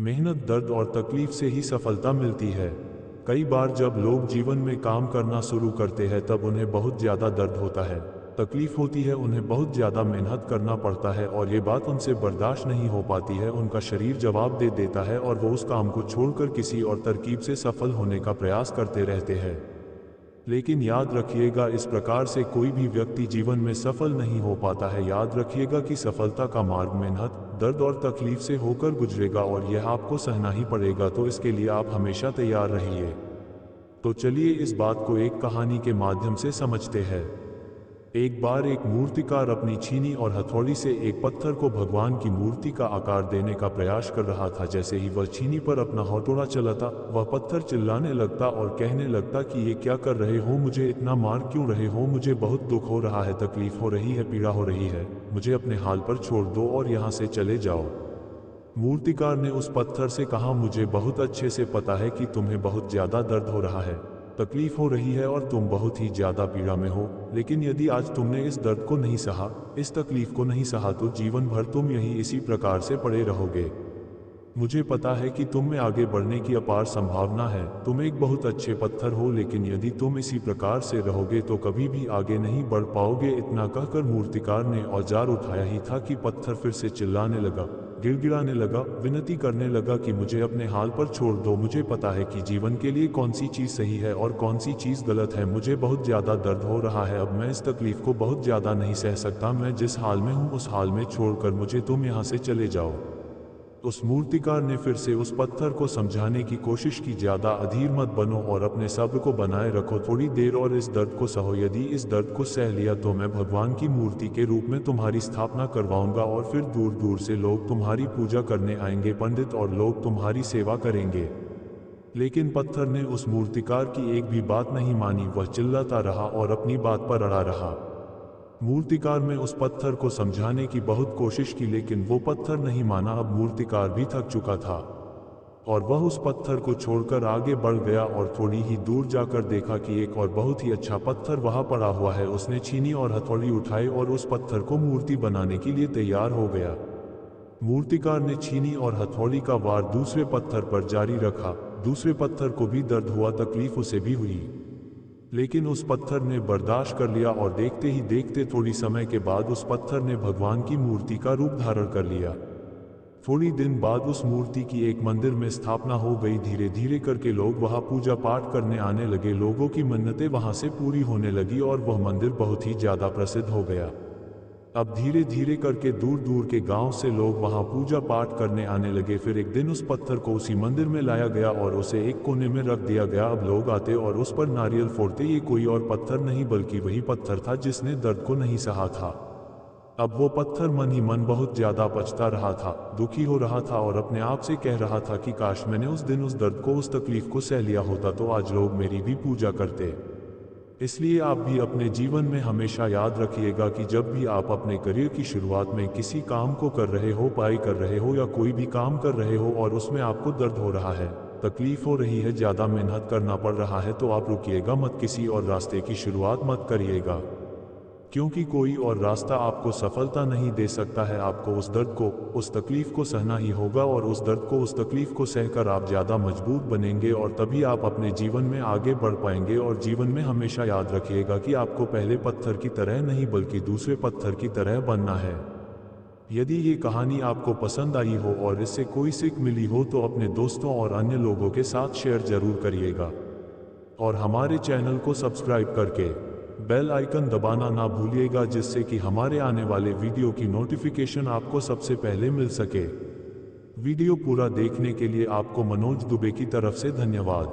मेहनत, दर्द और तकलीफ से ही सफलता मिलती है। कई बार जब लोग जीवन में काम करना शुरू करते हैं तब उन्हें बहुत ज़्यादा दर्द होता है, तकलीफ होती है, उन्हें बहुत ज़्यादा मेहनत करना पड़ता है और ये बात उनसे बर्दाश्त नहीं हो पाती है। उनका शरीर जवाब दे देता है और वो उस काम को छोड़कर किसी और तरकीब से सफल होने का प्रयास करते रहते हैं। लेकिन याद रखिएगा, इस प्रकार से कोई भी व्यक्ति जीवन में सफल नहीं हो पाता है। याद रखिएगा कि सफलता का मार्ग मेहनत, दर्द और तकलीफ से होकर गुजरेगा और यह आपको सहना ही पड़ेगा, तो इसके लिए आप हमेशा तैयार रहिए। तो चलिए इस बात को एक कहानी के माध्यम से समझते हैं। एक बार एक मूर्तिकार अपनी छीनी और हथौड़ी से एक पत्थर को भगवान की मूर्ति का आकार देने का प्रयास कर रहा था। जैसे ही वह छीनी पर अपना हथौड़ा चलाता, वह पत्थर चिल्लाने लगता और कहने लगता कि ये क्या कर रहे हो, मुझे इतना मार क्यों रहे हो, मुझे बहुत दुख हो रहा है, तकलीफ हो रही है, पीड़ा हो रही है, मुझे अपने हाल पर छोड़ दो और यहाँ से चले जाओ। मूर्तिकार ने उस पत्थर से कहा, मुझे बहुत अच्छे से पता है कि तुम्हें बहुत ज़्यादा दर्द हो रहा है, तकलीफ हो रही है और तुम बहुत ही ज़्यादा पीड़ा में हो, लेकिन यदि आज तुमने इस दर्द को नहीं सहा, इस तकलीफ को नहीं सहा, तो जीवन भर तुम यहीं इसी प्रकार से पड़े रहोगे। मुझे पता है कि तुम में आगे बढ़ने की अपार संभावना है, तुम एक बहुत अच्छे पत्थर हो, लेकिन यदि तुम इसी प्रकार से रहोगे तो कभी भी आगे नहीं बढ़ पाओगे। इतना कहकर मूर्तिकार ने औजार उठाया ही था कि पत्थर फिर से चिल्लाने लगा, गिड़गिड़ाने लगा, विनती करने लगा कि मुझे अपने हाल पर छोड़ दो। मुझे पता है कि जीवन के लिए कौन सी चीज़ सही है और कौन सी चीज़ गलत है। मुझे बहुत ज़्यादा दर्द हो रहा है, अब मैं इस तकलीफ को बहुत ज़्यादा नहीं सह सकता। मैं जिस हाल में हूँ उस हाल में छोड़कर मुझे तुम यहाँ से चले जाओ। उस मूर्तिकार ने फिर से उस पत्थर को समझाने की कोशिश की, ज़्यादा अधीर मत बनो और अपने सब्र को बनाए रखो, थोड़ी देर और इस दर्द को सहो। यदि इस दर्द को सह लिया तो मैं भगवान की मूर्ति के रूप में तुम्हारी स्थापना करवाऊंगा और फिर दूर दूर से लोग तुम्हारी पूजा करने आएंगे, पंडित और लोग तुम्हारी सेवा करेंगे। लेकिन पत्थर ने उस मूर्तिकार की एक भी बात नहीं मानी, वह चिल्लाता रहा और अपनी बात पर अड़ा रहा। मूर्तिकार में उस पत्थर को समझाने की बहुत कोशिश की, लेकिन वो पत्थर नहीं माना। अब मूर्तिकार भी थक चुका था और वह उस पत्थर को छोड़कर आगे बढ़ गया और थोड़ी ही दूर जाकर देखा कि एक और बहुत ही अच्छा पत्थर वहां पड़ा हुआ है। उसने छीनी और हथौड़ी उठाई और उस पत्थर को मूर्ति बनाने के लिए तैयार हो गया। मूर्तिकार ने छीनी और हथौड़ी का वार दूसरे पत्थर पर जारी रखा। दूसरे पत्थर को भी दर्द हुआ, तकलीफ उसे भी हुई, लेकिन उस पत्थर ने बर्दाश्त कर लिया और देखते ही देखते थोड़ी समय के बाद उस पत्थर ने भगवान की मूर्ति का रूप धारण कर लिया। थोड़ी दिन बाद उस मूर्ति की एक मंदिर में स्थापना हो गई। धीरे धीरे करके लोग वहां पूजा पाठ करने आने लगे, लोगों की मन्नतें वहां से पूरी होने लगी और वह मंदिर बहुत ही ज्यादा प्रसिद्ध हो गया। अब धीरे धीरे करके दूर दूर के गांव से लोग वहां पूजा पाठ करने आने लगे। फिर एक दिन उस पत्थर को उसी मंदिर में लाया गया और उसे एक कोने में रख दिया गया। अब लोग आते और उस पर नारियल फोड़ते। ये कोई और पत्थर नहीं बल्कि वही पत्थर था जिसने दर्द को नहीं सहा था। अब वो पत्थर मन ही मन बहुत ज्यादा पछता रहा था, दुखी हो रहा था और अपने आप से कह रहा था कि काश मैंने उस दिन उस दर्द को, उस तकलीफ को सह लिया होता तो आज लोग मेरी भी पूजा करते। इसलिए आप भी अपने जीवन में हमेशा याद रखिएगा कि जब भी आप अपने करियर की शुरुआत में किसी काम को कर रहे हो, पढ़ाई कर रहे हो या कोई भी काम कर रहे हो और उसमें आपको दर्द हो रहा है, तकलीफ हो रही है, ज़्यादा मेहनत करना पड़ रहा है, तो आप रुकिएगा मत, किसी और रास्ते की शुरुआत मत करिएगा, क्योंकि कोई और रास्ता आपको सफलता नहीं दे सकता है। आपको उस दर्द को, उस तकलीफ को सहना ही होगा और उस दर्द को, उस तकलीफ को सहकर आप ज़्यादा मजबूत बनेंगे और तभी आप अपने जीवन में आगे बढ़ पाएंगे। और जीवन में हमेशा याद रखिएगा कि आपको पहले पत्थर की तरह नहीं बल्कि दूसरे पत्थर की तरह बनना है। यदि ये कहानी आपको पसंद आई हो और इससे कोई सीख मिली हो तो अपने दोस्तों और अन्य लोगों के साथ शेयर जरूर करिएगा और हमारे चैनल को सब्सक्राइब करके बेल आइकन दबाना ना भूलिएगा, जिससे कि हमारे आने वाले वीडियो की नोटिफिकेशन आपको सबसे पहले मिल सके। वीडियो पूरा देखने के लिए आपको मनोज दुबे की तरफ से धन्यवाद।